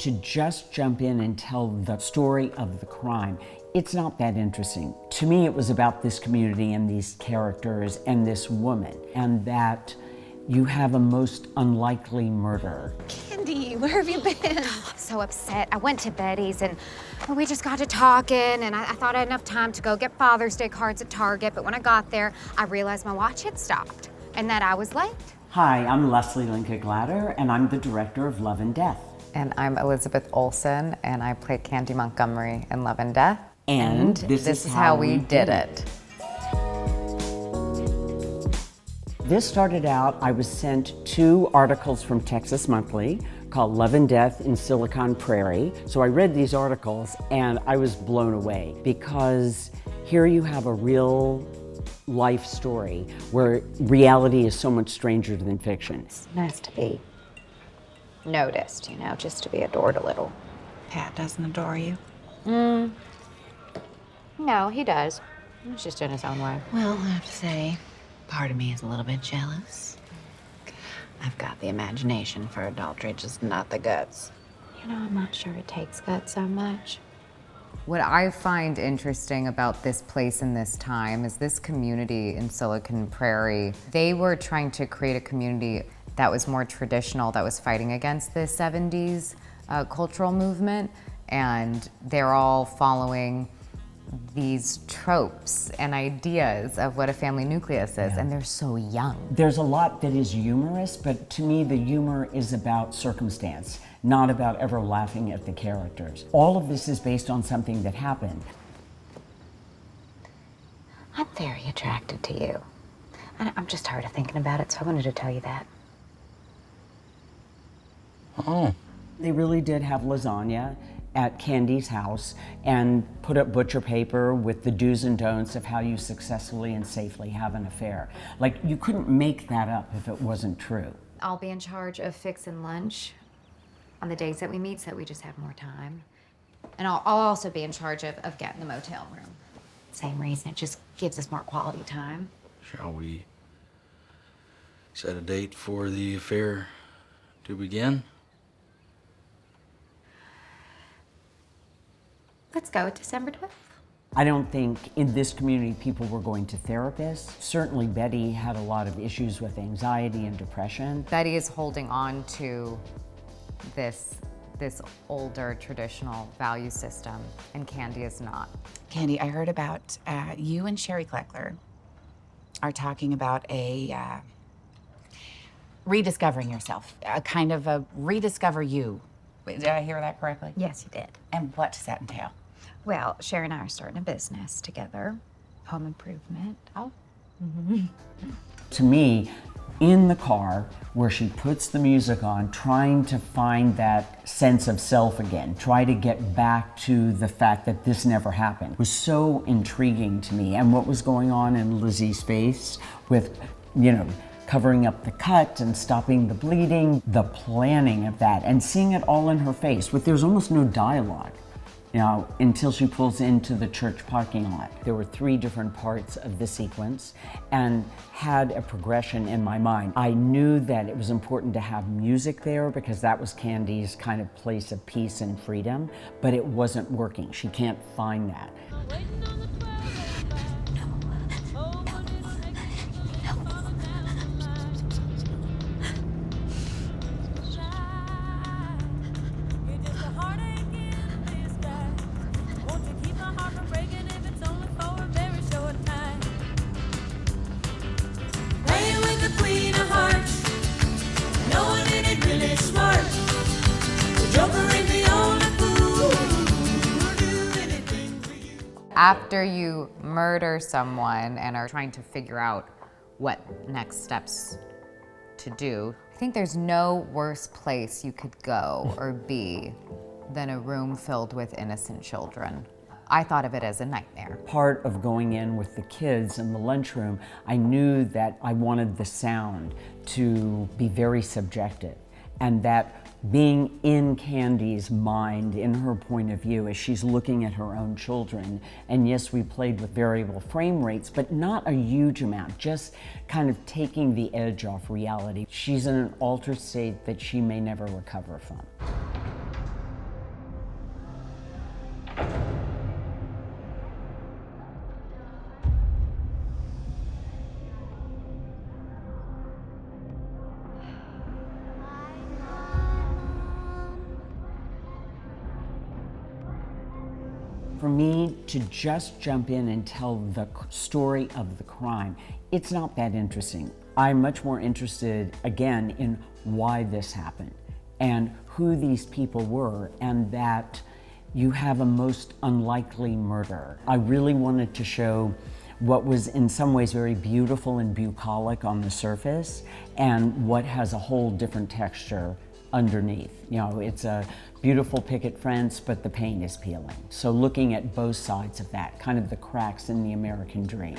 to just jump in and tell the story of the crime, it's not that interesting. To me, it was about this community and these characters and this woman, and that you have a most unlikely murder. Candy, where have you been? Oh, I'm so upset. I went to Betty's and we just got to talking, and I thought I had enough time to go get Father's Day cards at Target, but when I got there, I realized my watch had stopped and that I was late. Hi, I'm Lesli Linka Glatter, and I'm the director of Love and Death. And I'm Elizabeth Olsen, and I play Candy Montgomery in Love and Death. And this is how we did it. This started out, I was sent 2 articles from Texas Monthly called Love and Death in Silicon Prairie. So I read these articles and I was blown away, because here you have a real life story where reality is so much stranger than fiction. It's nice to be noticed, you know, just to be adored a little. Pat doesn't adore you? No, he does. He's just in his own way. Well, I have to say, part of me is a little bit jealous. I've got the imagination for adultery, just not the guts. You know, I'm not sure it takes guts so much. What I find interesting about this place and this time is this community in Silicon Prairie. They were trying to create a community that was more traditional, that was fighting against the 70s cultural movement, and they're all following these tropes and ideas of what a family nucleus is, and they're so young. There's a lot that is humorous, but to me the humor is about circumstance, not about ever laughing at the characters. All of this is based on something that happened. I'm very attracted to you. I'm just tired of thinking about it, so I wanted to tell you that. Oh. They really did have lasagna at Candy's house and put up butcher paper with the do's and don'ts of how you successfully and safely have an affair. Like, you couldn't make that up if it wasn't true. I'll be in charge of fixing lunch on the days that we meet so that we just have more time. And I'll also be in charge of getting the motel room. Same reason, it just gives us more quality time. Shall we set a date for the affair to begin? Let's go with December 12th. I don't think in this community people were going to therapists. Certainly Betty had a lot of issues with anxiety and depression. Betty is holding on to this older traditional value system, and Candy is not. Candy, I heard about you and Sherry Kleckler are talking about a rediscovering yourself, a kind of a rediscover you. Wait, did I hear that correctly? Yes, you did. And what does that entail? Well, Sherry and I are starting a business together. Home improvement. Oh. To me, in the car where she puts the music on, trying to find that sense of self again, try to get back to the fact that this never happened, was so intriguing to me. And what was going on in Lizzie's face with, you know, covering up the cut and stopping the bleeding, the planning of that, and seeing it all in her face, there's almost no dialogue, you know, until she pulls into the church parking lot. There were 3 different parts of the sequence and had a progression in my mind. I knew that it was important to have music there because that was Candy's kind of place of peace and freedom, but it wasn't working. She can't find that. After you murder someone and are trying to figure out what next steps to do, I think there's no worse place you could go or be than a room filled with innocent children. I thought of it as a nightmare. Part of going in with the kids in the lunchroom, I knew that I wanted the sound to be very subjective, and that being in Candy's mind, in her point of view, as she's looking at her own children. And yes, we played with variable frame rates, but not a huge amount, just kind of taking the edge off reality. She's in an altered state that she may never recover from. For me to just jump in and tell the story of the crime, it's not that interesting. I'm much more interested, again, in why this happened and who these people were, and that you have a most unlikely murder. I really wanted to show what was in some ways very beautiful and bucolic on the surface and what has a whole different texture underneath. You know, it's a beautiful picket fence, but the paint is peeling. So looking at both sides of that, kind of the cracks in the American dream.